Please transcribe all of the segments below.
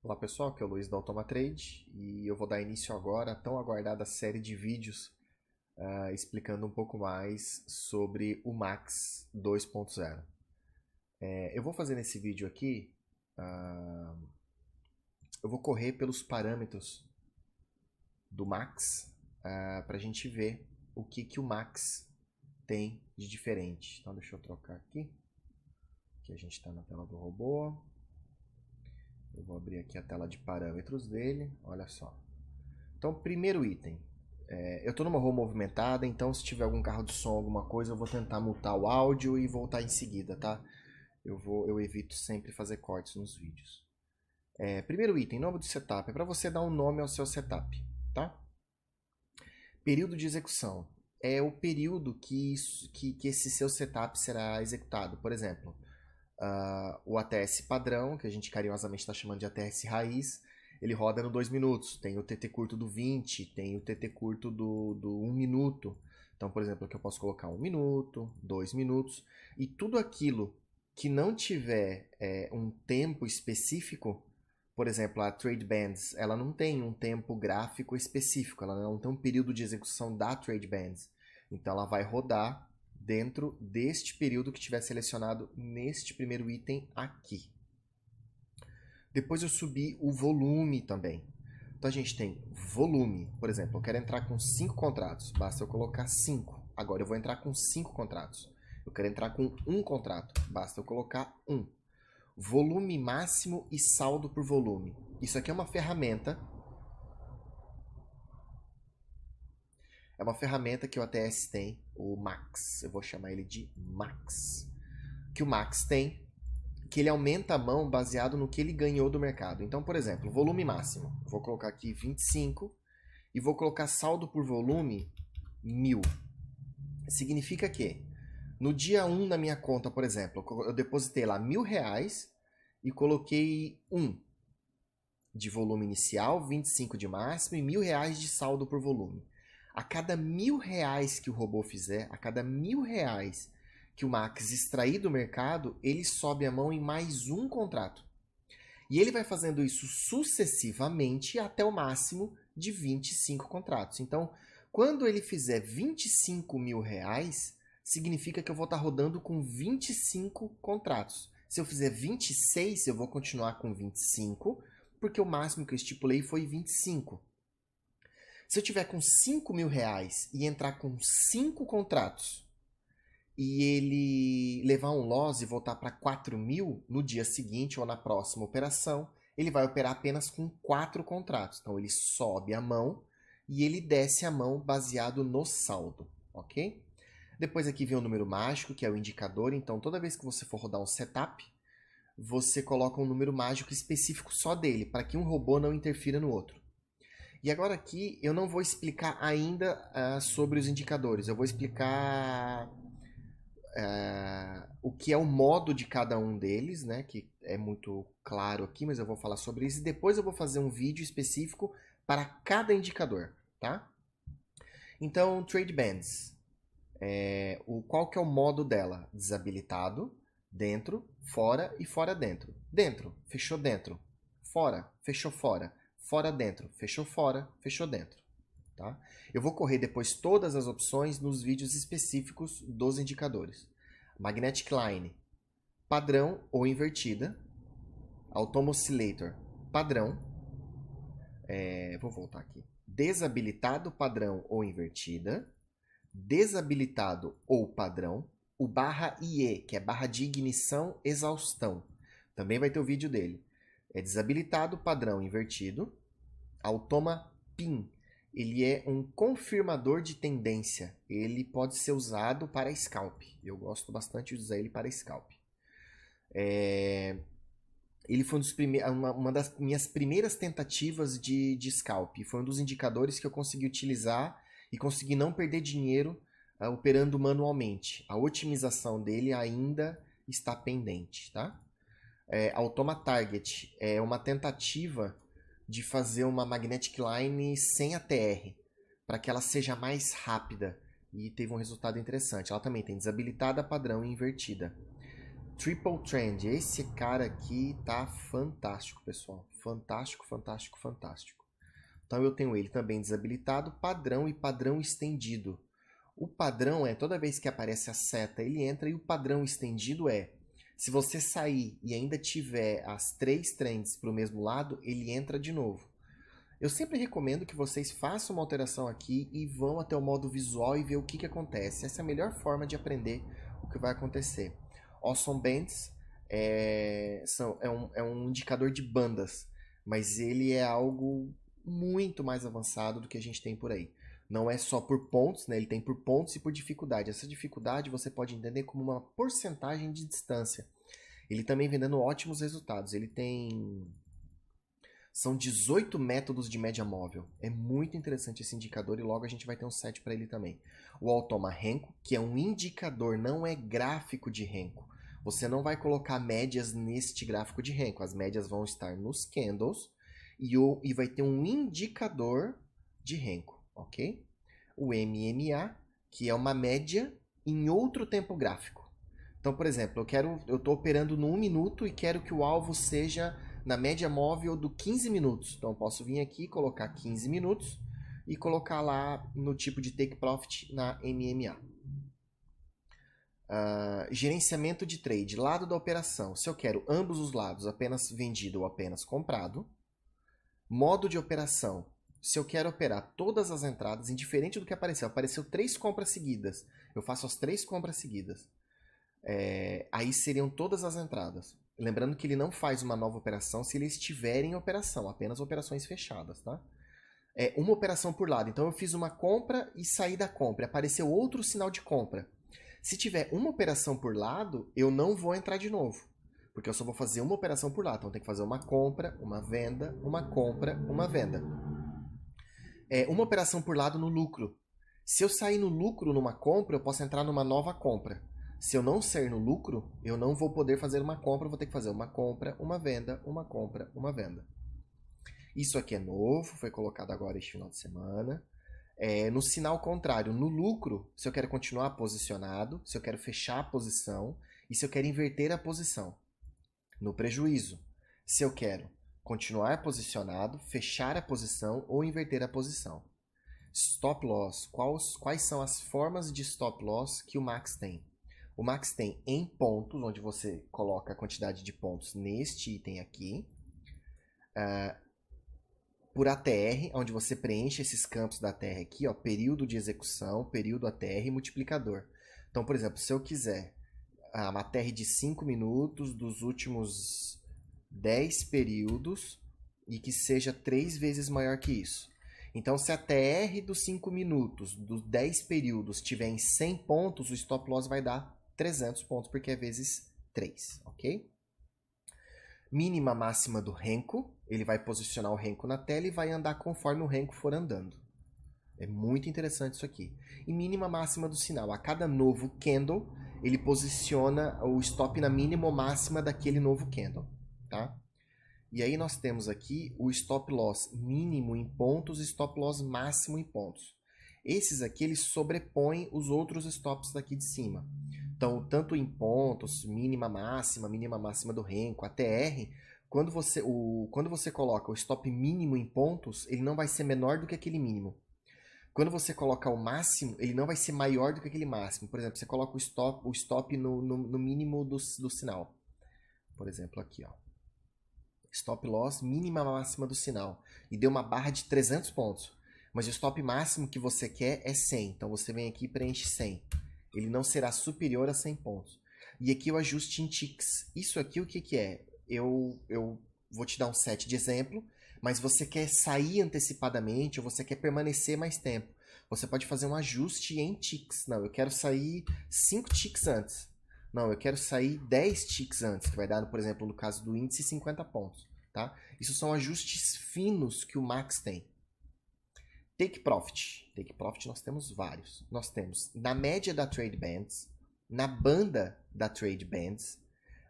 Olá pessoal, aqui é o Luiz da Automatrade e eu vou dar início agora à tão aguardada série de vídeos explicando um pouco mais sobre o Max 2.0. Eu vou fazer nesse vídeo aqui, eu vou correr pelos parâmetros do Max para a gente ver o que o Max tem de diferente. Então deixa eu trocar aqui, que a gente está na tela do robô. Eu vou abrir aqui a tela de parâmetros dele, olha só. Então, primeiro item. Eu estou numa rua movimentada, então se tiver algum carro de som, alguma coisa, eu vou tentar mutar o áudio e voltar em seguida, tá? Eu evito sempre fazer cortes nos vídeos. Primeiro item, nome do setup. É para você dar um nome ao seu setup, tá? Período de execução. É o período que esse seu setup será executado. Por exemplo, o ATS padrão, que a gente carinhosamente está chamando de ATS raiz, ele roda no 2 minutos. Tem o TT curto do 20, tem o TT curto do 1 minuto. Então, por exemplo, aqui eu posso colocar 1 minuto, 2 minutos. E tudo aquilo que não tiver um tempo específico, por exemplo, a Trade Bands, ela não tem um tempo gráfico específico, ela não tem um período de execução da Trade Bands. Então, ela vai rodar dentro deste período que tiver selecionado neste primeiro item aqui. Depois eu subi o volume também. Então a gente tem volume, por exemplo, eu quero entrar com 5 contratos, basta eu colocar 5. Agora eu vou entrar com 5 contratos. Eu quero entrar com 1 contrato, basta eu colocar 1. Volume máximo e saldo por volume. Isso aqui é uma ferramenta. É uma ferramenta que o ATS tem, o Max. Eu vou chamar ele de Max. Que o Max tem, que ele aumenta a mão baseado no que ele ganhou do mercado. Então, por exemplo, volume máximo. Vou colocar aqui 25 e vou colocar saldo por volume 1000. Significa que no dia 1 na minha conta, por exemplo, eu depositei lá R$1.000 e coloquei 1 de volume inicial, 25 de máximo e R$1.000 de saldo por volume. A cada R$1.000 que o robô fizer, a cada R$1.000 que o Max extrair do mercado, ele sobe a mão em mais um contrato. E ele vai fazendo isso sucessivamente até o máximo de 25 contratos. Então, quando ele fizer R$25.000, significa que eu vou estar rodando com 25 contratos. Se eu fizer 26, eu vou continuar com 25, porque o máximo que eu estipulei foi 25. Se eu tiver com R$5.000 e entrar com 5 contratos, e ele levar um loss e voltar para 4.000 no dia seguinte ou na próxima operação, ele vai operar apenas com 4 contratos. Então ele sobe a mão e ele desce a mão baseado no saldo, ok? Depois aqui vem o número mágico, que é o indicador. Então toda vez que você for rodar um setup, você coloca um número mágico específico só dele, para que um robô não interfira no outro. E agora aqui eu não vou explicar ainda sobre os indicadores, eu vou explicar o que é o modo de cada um deles, né? Que é muito claro aqui, mas eu vou falar sobre isso. E depois eu vou fazer um vídeo específico para cada indicador, tá? Então, Trade Bands. Qual que é o modo dela? Desabilitado, dentro, fora e fora dentro. Dentro, fechou dentro. Fora, fechou fora. Fora dentro, fechou fora, fechou dentro. Tá? Eu vou correr depois todas as opções nos vídeos específicos dos indicadores. Magnetic Line, padrão ou invertida. Autom Oscillator, padrão. Vou voltar aqui. Desabilitado, padrão ou invertida. Desabilitado ou padrão. O barra IE, que é barra de ignição, exaustão. Também vai ter o vídeo dele. É desabilitado, padrão, invertido. Automa PIN. Ele é um confirmador de tendência. Ele pode ser usado para scalp. Eu gosto bastante de usar ele para scalp. Ele foi uma das minhas primeiras tentativas de scalp. Foi um dos indicadores que eu consegui utilizar e consegui não perder dinheiro operando manualmente. A otimização dele ainda está pendente. Tá? Automa Target é uma tentativa de fazer uma Magnetic Line sem ATR, para que ela seja mais rápida, e teve um resultado interessante. Ela também tem desabilitada, padrão e invertida. Triple Trend. Esse cara aqui tá fantástico, pessoal. Fantástico, fantástico, fantástico. Então eu tenho ele também desabilitado, padrão e padrão estendido. O padrão é, toda vez que aparece a seta, ele entra, e o padrão estendido é, se você sair e ainda tiver as 3 trends para o mesmo lado, ele entra de novo. Eu sempre recomendo que vocês façam uma alteração aqui e vão até o modo visual e ver o que acontece. Essa é a melhor forma de aprender o que vai acontecer. Awesome Bands é um indicador de bandas, mas ele é algo muito mais avançado do que a gente tem por aí. Não é só por pontos, né? Ele tem por pontos e por dificuldade. Essa dificuldade você pode entender como uma porcentagem de distância. Ele também vem dando ótimos resultados. Ele tem... São 18 métodos de média móvel. É muito interessante esse indicador e logo a gente vai ter um set para ele também. O Automa Renko, que é um indicador, não é gráfico de Renko. Você não vai colocar médias neste gráfico de Renko. As médias vão estar nos candles e vai ter um indicador de Renko, ok? O MMA, que é uma média em outro tempo gráfico. Então, por exemplo, eu estou operando no 1 minuto e quero que o alvo seja na média móvel do 15 minutos. Então, eu posso vir aqui, colocar 15 minutos e colocar lá no tipo de Take Profit na MMA. Gerenciamento de trade, lado da operação. Se eu quero ambos os lados, apenas vendido ou apenas comprado. Modo de operação. Se eu quero operar todas as entradas, indiferente do que apareceu. Apareceu 3 compras seguidas. Eu faço as 3 compras seguidas. Aí seriam todas as entradas. Lembrando que ele não faz uma nova operação se ele estiver em operação. Apenas operações fechadas, tá? Uma operação por lado. Então eu fiz uma compra e saí da compra. Apareceu outro sinal de compra. Se tiver uma operação por lado, eu não vou entrar de novo. Porque eu só vou fazer uma operação por lado. Então tem que fazer uma compra, uma venda, uma compra, uma venda. Uma operação por lado no lucro. Se eu sair no lucro numa compra, eu posso entrar numa nova compra. Se eu não sair no lucro, eu não vou poder fazer uma compra, eu vou ter que fazer uma compra, uma venda, uma compra, uma venda. Isso aqui é novo, foi colocado agora este final de semana. No sinal contrário, no lucro, se eu quero continuar posicionado, se eu quero fechar a posição e se eu quero inverter a posição. No prejuízo, se eu quero continuar posicionado, fechar a posição ou inverter a posição. Stop loss, quais são as formas de stop loss que o Max tem? O Max tem em pontos, onde você coloca a quantidade de pontos neste item aqui. Por ATR, onde você preenche esses campos da ATR aqui, ó, período de execução, período ATR e multiplicador. Então, por exemplo, se eu quiser uma ATR de 5 minutos dos últimos 10 períodos e que seja 3 vezes maior que isso. Então, se a TR dos 5 minutos, dos 10 períodos, tiver em 100 pontos, o stop loss vai dar 300 pontos, porque é vezes 3, ok? Mínima máxima do Renko, ele vai posicionar o Renko na tela e vai andar conforme o Renko for andando. É muito interessante isso aqui. E mínima máxima do sinal. A cada novo candle, ele posiciona o stop na mínima ou máxima daquele novo candle, tá? E aí nós temos aqui o stop loss mínimo em pontos e stop loss máximo em pontos. Esses aqui, eles sobrepõem os outros stops daqui de cima. Então, tanto em pontos, mínima máxima do Renko, ATR, quando você coloca o stop mínimo em pontos, ele não vai ser menor do que aquele mínimo. Quando você coloca o máximo, ele não vai ser maior do que aquele máximo. Por exemplo, você coloca o stop no mínimo do sinal. Por exemplo, aqui, ó. Stop loss, mínima máxima do sinal. E deu uma barra de 300 pontos. Mas o stop máximo que você quer é 100. Então você vem aqui e preenche 100. Ele não será superior a 100 pontos. E aqui o ajuste em ticks. Isso aqui o que é? Eu vou te dar um set de exemplo, mas você quer sair antecipadamente ou você quer permanecer mais tempo. Você pode fazer um ajuste em ticks. Não, eu quero sair 5 ticks antes. Não, eu quero sair 10 ticks antes, que vai dar, por exemplo, no caso do índice, 50 pontos. Tá? Isso são ajustes finos que o Max tem. Take Profit. Take Profit nós temos vários. Nós temos na média da Trade Bands, na banda da Trade Bands,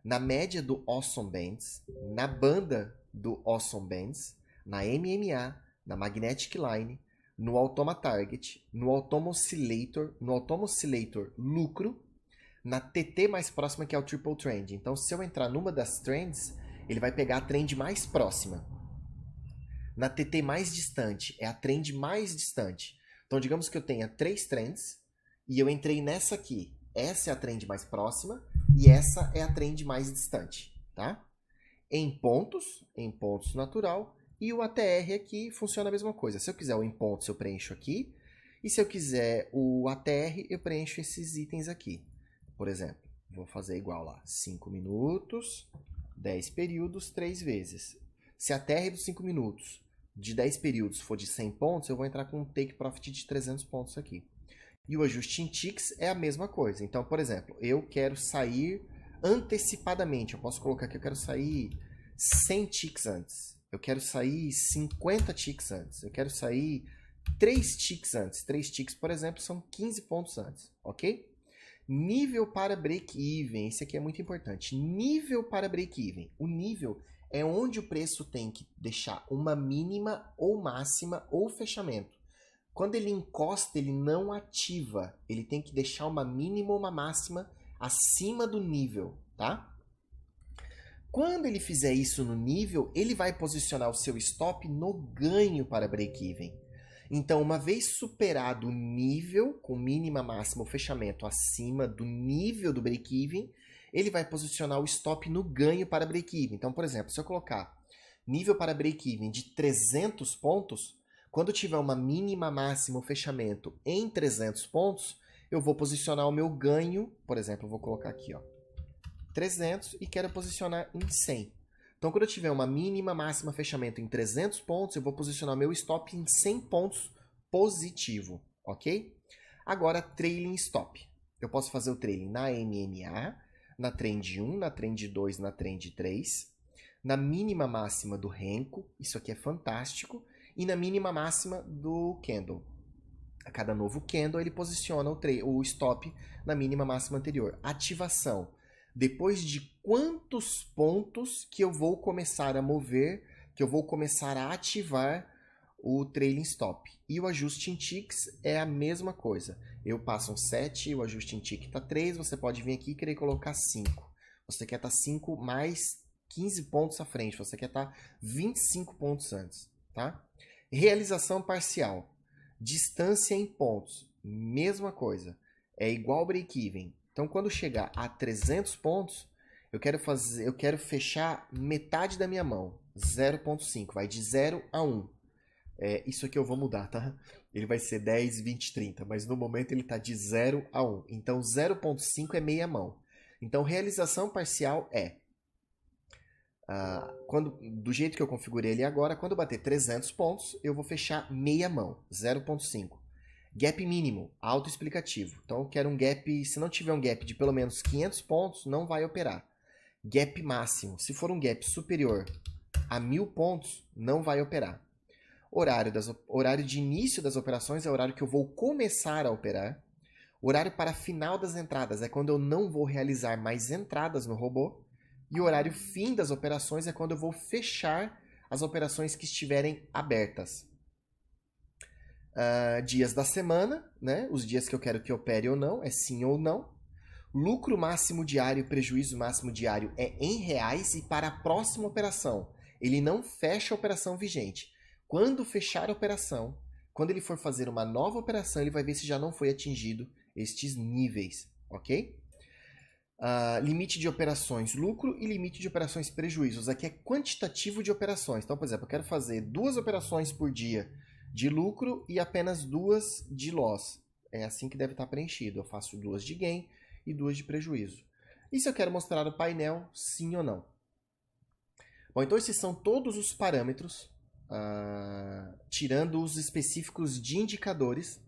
na média do Awesome Bands, na banda do Awesome Bands, na MMA, na Magnetic Line, no Automa Target, no Automa Oscillator lucro, na TT mais próxima, que é o Triple Trend. Então, se eu entrar numa das trends, ele vai pegar a trend mais próxima. Na TT mais distante, é a trend mais distante. Então, digamos que eu tenha 3 trends e eu entrei nessa aqui. Essa é a trend mais próxima e essa é a trend mais distante, tá? Em pontos natural, e o ATR aqui funciona a mesma coisa. Se eu quiser o em pontos, eu preencho aqui. E se eu quiser o ATR, eu preencho esses itens aqui. Por exemplo, vou fazer igual lá. 5 minutos, 10 períodos, 3 vezes. Se a ATR dos 5 minutos de 10 períodos for de 100 pontos, eu vou entrar com um take profit de 300 pontos aqui. E o ajuste em ticks é a mesma coisa. Então, por exemplo, eu quero sair antecipadamente. Eu posso colocar aqui, eu quero sair 100 ticks antes. Eu quero sair 50 ticks antes. Eu quero sair 3 ticks antes. 3 ticks, por exemplo, são 15 pontos antes, ok? Nível para break-even. Esse aqui é muito importante. Nível para break-even. O nível é onde o preço tem que deixar uma mínima ou máxima ou fechamento. Quando ele encosta, ele não ativa. Ele tem que deixar uma mínima ou uma máxima acima do nível, tá? Quando ele fizer isso no nível, ele vai posicionar o seu stop no ganho para break-even. Então, uma vez superado o nível, com mínima, máxima ou fechamento acima do nível do break-even, ele vai posicionar o stop no ganho para break-even. Então, por exemplo, se eu colocar nível para break-even de 300 pontos, quando tiver uma mínima, máxima ou fechamento em 300 pontos, eu vou posicionar o meu ganho, por exemplo, eu vou colocar aqui, ó, 300 e quero posicionar em 100. Então, quando eu tiver uma mínima, máxima, fechamento em 300 pontos, eu vou posicionar o meu stop em 100 pontos positivo, ok? Agora, trailing stop. Eu posso fazer o trailing na MMA, na trend 1, na trend 2, na trend 3, na mínima máxima do Renko, isso aqui é fantástico, e na mínima máxima do candle. A cada novo candle, ele posiciona o stop na mínima máxima anterior. Ativação. Depois de quantos pontos que eu vou começar a mover, que eu vou começar a ativar o trailing stop. E o ajuste em ticks é a mesma coisa. Eu passo um 7, o ajuste em tick está 3, você pode vir aqui e querer colocar 5. Você quer estar 5 mais 15 pontos à frente, você quer estar 25 pontos antes, tá? Realização parcial. Distância em pontos, mesma coisa. É igual break-even. Então, quando chegar a 300 pontos, eu quero fechar metade da minha mão, 0,5, vai de 0 a 1. Isso aqui eu vou mudar, tá? Ele vai ser 10, 20, 30, mas no momento ele está de 0 a 1. Então, 0,5 é meia mão. Então, realização parcial é, do jeito que eu configurei ele agora, quando eu bater 300 pontos, eu vou fechar meia mão, 0,5. Gap mínimo, autoexplicativo. Então, eu quero um gap, se não tiver um gap de pelo menos 500 pontos, não vai operar. Gap máximo, se for um gap superior a 1000 pontos, não vai operar. Horário de início das operações é o horário que eu vou começar a operar. Horário para final das entradas é quando eu não vou realizar mais entradas no robô. E o horário fim das operações é quando eu vou fechar as operações que estiverem abertas. Dias da semana, né? Os dias que eu quero que opere ou não, é sim ou não. Lucro máximo diário, prejuízo máximo diário é em reais, e para a próxima operação, ele não fecha a operação vigente. Quando fechar a operação, quando ele for fazer uma nova operação, ele vai ver se já não foi atingido estes níveis, ok? Limite de operações lucro e limite de operações prejuízos. Aqui é quantitativo de operações. Então, por exemplo, eu quero fazer 2 operações por dia de lucro e apenas 2 de loss. É assim que deve estar preenchido. Eu faço 2 de gain e 2 de prejuízo. E se eu quero mostrar o painel, sim ou não? Bom, então esses são todos os parâmetros, tirando os específicos de indicadores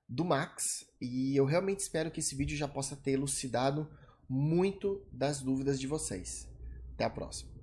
do Max. E eu realmente espero que esse vídeo já possa ter elucidado muito das dúvidas de vocês. Até a próxima.